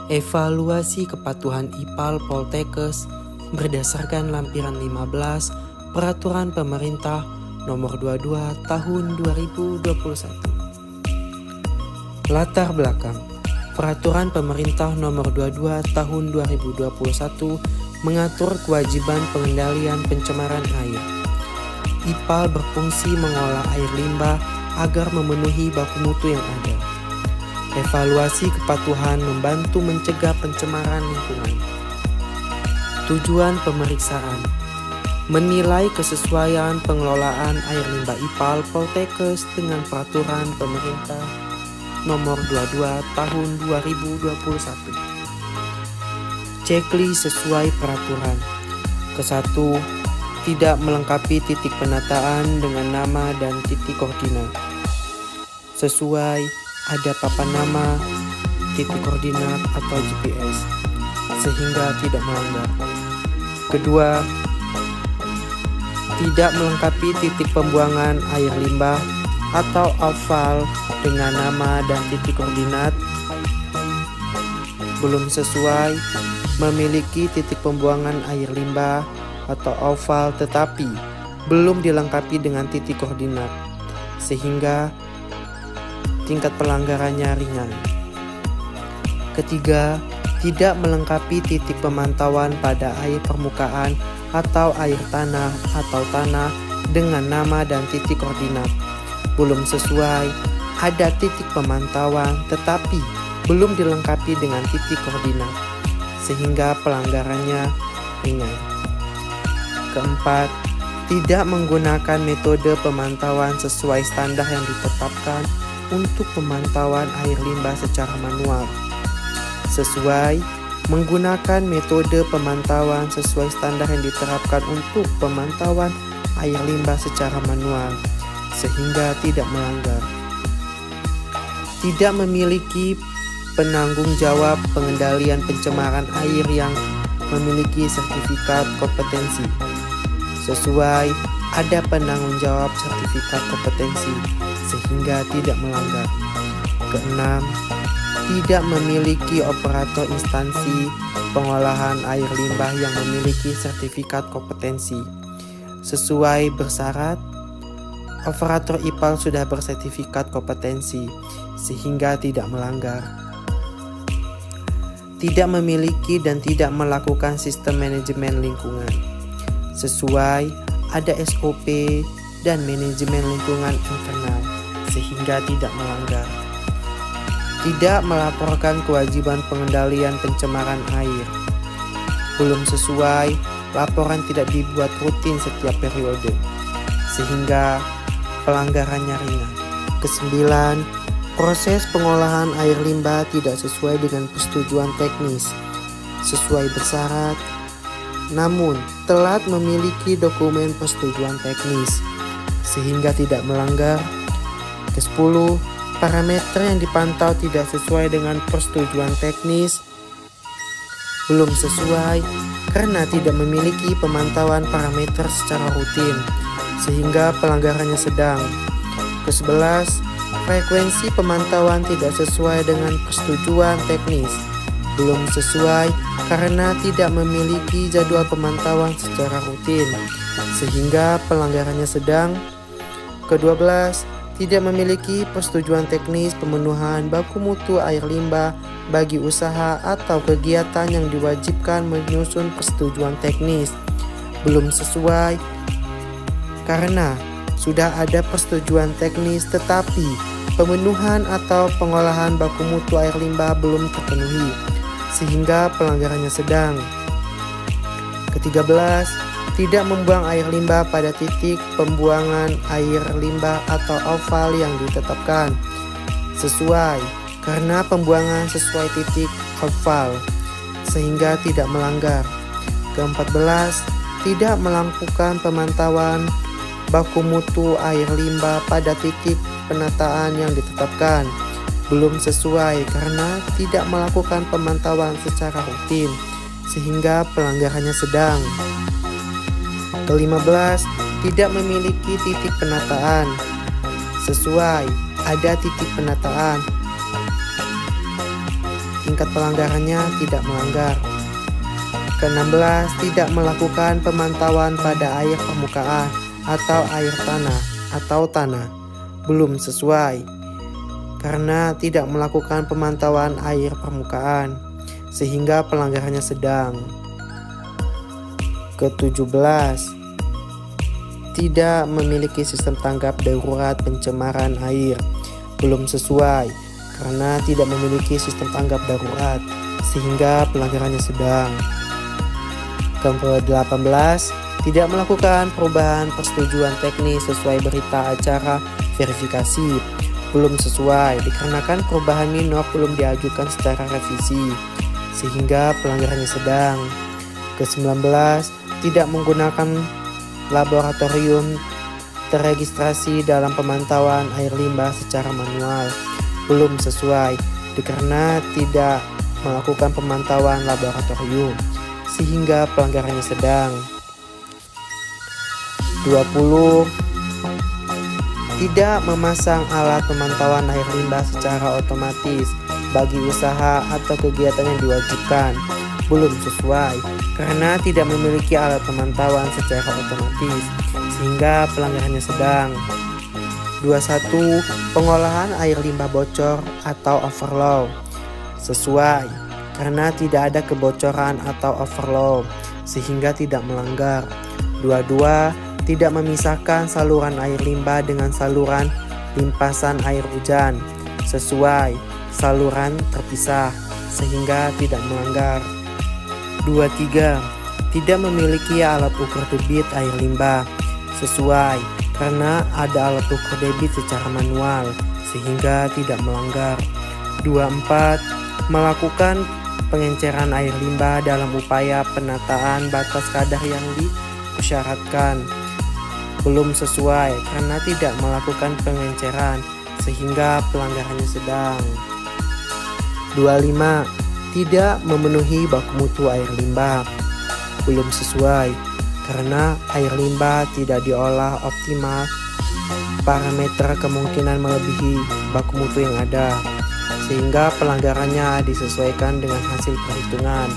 Evaluasi kepatuhan IPAL Poltekkes berdasarkan lampiran 15 Peraturan Pemerintah Nomor 22 Tahun 2021. Latar belakang Peraturan Pemerintah Nomor 22 Tahun 2021 mengatur kewajiban pengendalian pencemaran air. IPAL berfungsi mengolah air limbah agar memenuhi baku mutu yang ada. Evaluasi kepatuhan membantu mencegah pencemaran lingkungan. Tujuan pemeriksaan: menilai kesesuaian pengelolaan air limbah IPAL Poltekkes dengan Peraturan Pemerintah Nomor 22 Tahun 2021. Checklist sesuai peraturan. Ke-1, tidak melengkapi titik penataan dengan nama dan titik koordinat. Sesuai ada papan nama, titik koordinat atau GPS, sehingga tidak melanggar. Kedua, tidak melengkapi titik pembuangan air limbah atau aspal dengan nama dan titik koordinat. Belum sesuai, memiliki titik pembuangan air limbah atau aspal tetapi belum dilengkapi dengan titik koordinat, sehingga tingkat pelanggarannya ringan. Ketiga, tidak melengkapi titik pemantauan pada air permukaan atau air tanah dengan nama dan titik koordinat. Belum sesuai, ada titik pemantauan tetapi belum dilengkapi dengan titik koordinat, sehingga pelanggarannya ringan. Keempat, tidak menggunakan metode pemantauan sesuai standar yang ditetapkan untuk pemantauan air limbah secara manual. Sesuai, menggunakan metode pemantauan sesuai standar yang diterapkan untuk pemantauan air limbah secara manual, sehingga tidak melanggar. Tidak memiliki penanggung jawab pengendalian pencemaran air yang memiliki sertifikat kompetensi. Sesuai, ada penanggung jawab sertifikat kompetensi, sehingga tidak melanggar. Keenam, tidak memiliki operator instansi pengolahan air limbah yang memiliki sertifikat kompetensi. Sesuai bersyarat, operator IPAL sudah bersertifikat kompetensi, sehingga tidak melanggar. Tidak memiliki dan tidak melakukan sistem manajemen lingkungan. Sesuai, ada SOP dan manajemen lingkungan internal, sehingga tidak melanggar. Tidak melaporkan kewajiban pengendalian pencemaran air. Belum sesuai, laporan tidak dibuat rutin setiap periode, sehingga pelanggarannya ringan. Kesembilan, proses pengolahan air limbah tidak sesuai dengan persetujuan teknis, sesuai bersyarat, namun telat memiliki dokumen persetujuan teknis, sehingga tidak melanggar. Ke-10, parameter yang dipantau tidak sesuai dengan persetujuan teknis. Belum sesuai karena tidak memiliki pemantauan parameter secara rutin, sehingga pelanggarannya sedang. Ke-11, frekuensi pemantauan tidak sesuai dengan persetujuan teknis. Belum sesuai karena tidak memiliki jadwal pemantauan secara rutin, sehingga pelanggarannya sedang. Ke-12, tidak memiliki persetujuan teknis pemenuhan baku mutu air limbah bagi usaha atau kegiatan yang diwajibkan menyusun persetujuan teknis. Belum sesuai karena sudah ada persetujuan teknis tetapi pemenuhan atau pengolahan baku mutu air limbah belum terpenuhi, sehingga pelanggarannya sedang. Ke-13, tidak membuang air limbah pada titik pembuangan air limbah atau aspal yang ditetapkan. Sesuai karena pembuangan sesuai titik aspal, sehingga tidak melanggar. Ke-14, tidak melakukan pemantauan baku mutu air limbah pada titik penataan yang ditetapkan. Belum sesuai karena tidak melakukan pemantauan secara rutin, sehingga pelanggarannya sedang. Ke-15, tidak memiliki titik penataan. Sesuai, ada titik penataan. Tingkat pelanggarannya tidak melanggar. Ke-16, tidak melakukan pemantauan pada air permukaan atau air tanah atau tanah. Belum sesuai, karena tidak melakukan pemantauan air permukaan, sehingga pelanggarannya sedang. Ke-17, tidak memiliki sistem tanggap darurat pencemaran air. Belum sesuai, karena tidak memiliki sistem tanggap darurat, sehingga pelanggarannya sedang. Ke-18, tidak melakukan perubahan persetujuan teknis sesuai berita acara verifikasi. Belum sesuai, dikarenakan perubahan minor belum diajukan secara revisi, sehingga pelanggarannya sedang. Ke-19, tidak menggunakan laboratorium terregistrasi dalam pemantauan air limbah secara manual. Belum sesuai, dikarenakan tidak melakukan pemantauan laboratorium, sehingga pelanggarannya sedang. 20. Tidak memasang alat pemantauan air limbah secara otomatis bagi usaha atau kegiatan yang diwajibkan. Belum sesuai, karena tidak memiliki alat pemantauan secara otomatis, sehingga pelanggarannya sedang. 21. Pengolahan air limbah bocor atau overflow. Sesuai, karena tidak ada kebocoran atau overflow, sehingga tidak melanggar. 22. Tidak memisahkan saluran air limbah dengan saluran limpasan air hujan. Sesuai, saluran terpisah, sehingga tidak melanggar. 23. Tidak memiliki alat ukur debit air limbah. Sesuai, karena ada alat ukur debit secara manual, sehingga tidak melanggar. 24. Melakukan pengenceran air limbah dalam upaya penataan batas kadar yang disyaratkan. Belum sesuai, karena tidak melakukan pengenceran, sehingga pelanggarannya sedang. 25. Tidak memenuhi baku mutu air limbah. Belum sesuai, karena air limbah tidak diolah optimal. Parameter kemungkinan melebihi baku mutu yang ada, sehingga pelanggarannya disesuaikan dengan hasil perhitungan.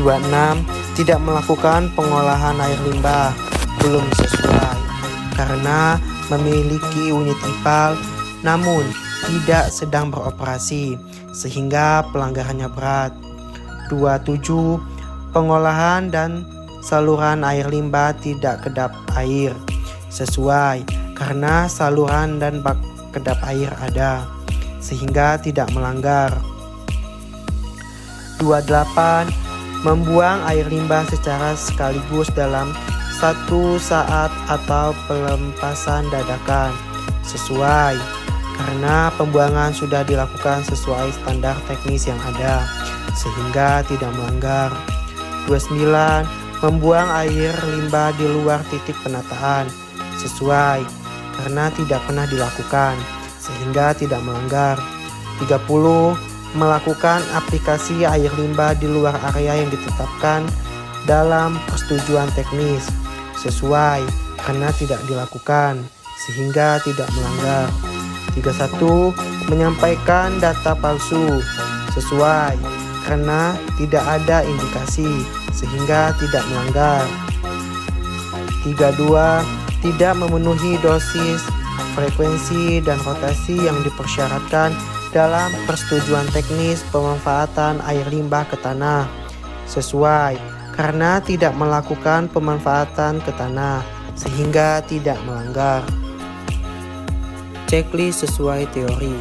26. Tidak melakukan pengolahan air limbah. Belum sesuai, karena memiliki unit IPAL namun tidak sedang beroperasi, sehingga pelanggarannya berat. 27. Pengolahan dan saluran air limbah tidak kedap air. Sesuai, karena saluran dan bak kedap air ada, sehingga tidak melanggar. 28. Membuang air limbah secara sekaligus dalam satu saat atau pelepasan dadakan. Sesuai, karena pembuangan sudah dilakukan sesuai standar teknis yang ada, sehingga tidak melanggar. 29. Membuang air limbah di luar titik penataan. Sesuai, karena tidak pernah dilakukan, sehingga tidak melanggar. 30. Melakukan aplikasi air limbah di luar area yang ditetapkan dalam persetujuan teknis. Sesuai, karena tidak dilakukan, sehingga tidak melanggar. 31. Menyampaikan data palsu. Sesuai, karena tidak ada indikasi, sehingga tidak melanggar. 32. Tidak memenuhi dosis, frekuensi, dan rotasi yang dipersyaratkan dalam persetujuan teknis pemanfaatan air limbah ke tanah. Sesuai, karena tidak melakukan pemanfaatan ke tanah, sehingga tidak melanggar. Checklist sesuai teori.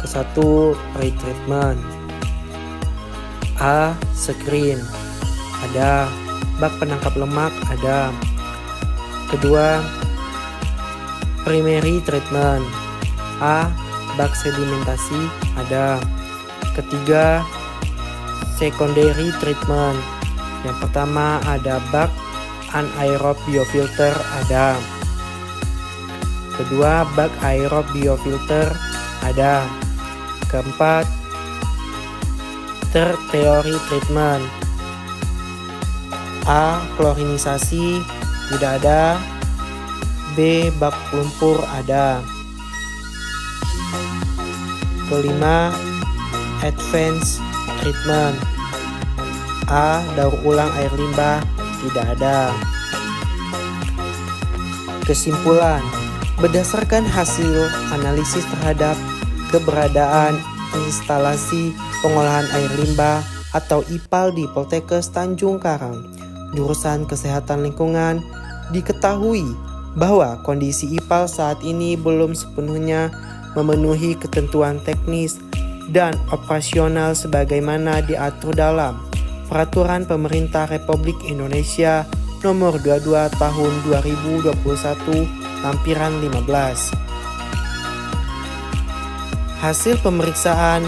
Ke-1, pretreatment. A. Screen. Ada. Bak penangkap lemak ada. Kedua, primary treatment. A. Bak sedimentasi ada. Ketiga, secondary treatment. Yang pertama ada bak anaerob biofilter ada. Kedua, bak aerob biofilter ada. Keempat, Teori treatment. A. Klorinisasi tidak ada. B. Bak lumpur ada. Kelima, advance treatment. A. Daur ulang air limbah tidak ada. Kesimpulan, berdasarkan hasil analisis terhadap keberadaan instalasi pengolahan air limbah atau IPAL di Poltekkes Tanjung Karang, jurusan Kesehatan Lingkungan, diketahui bahwa kondisi IPAL saat ini belum sepenuhnya memenuhi ketentuan teknis dan operasional sebagaimana diatur dalam Peraturan Pemerintah Republik Indonesia Nomor 22 Tahun 2021 Lampiran 15. Hasil pemeriksaan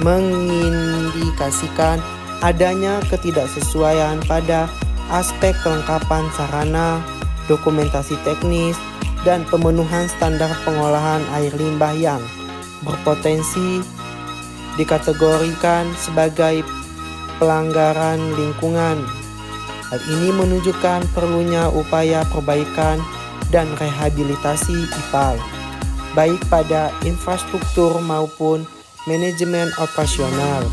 mengindikasikan adanya ketidaksesuaian pada aspek kelengkapan sarana, dokumentasi teknis, dan pemenuhan standar pengolahan air limbah yang berpotensi dikategorikan sebagai pelanggaran lingkungan. Hal ini menunjukkan perlunya upaya perbaikan dan rehabilitasi IPAL, baik pada infrastruktur maupun manajemen operasional,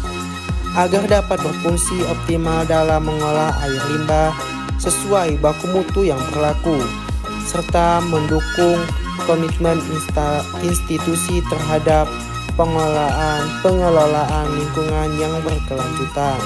agar dapat berfungsi optimal dalam mengolah air limbah sesuai baku mutu yang berlaku, serta mendukung komitmen institusi terhadap pengelolaan lingkungan yang berkelanjutan.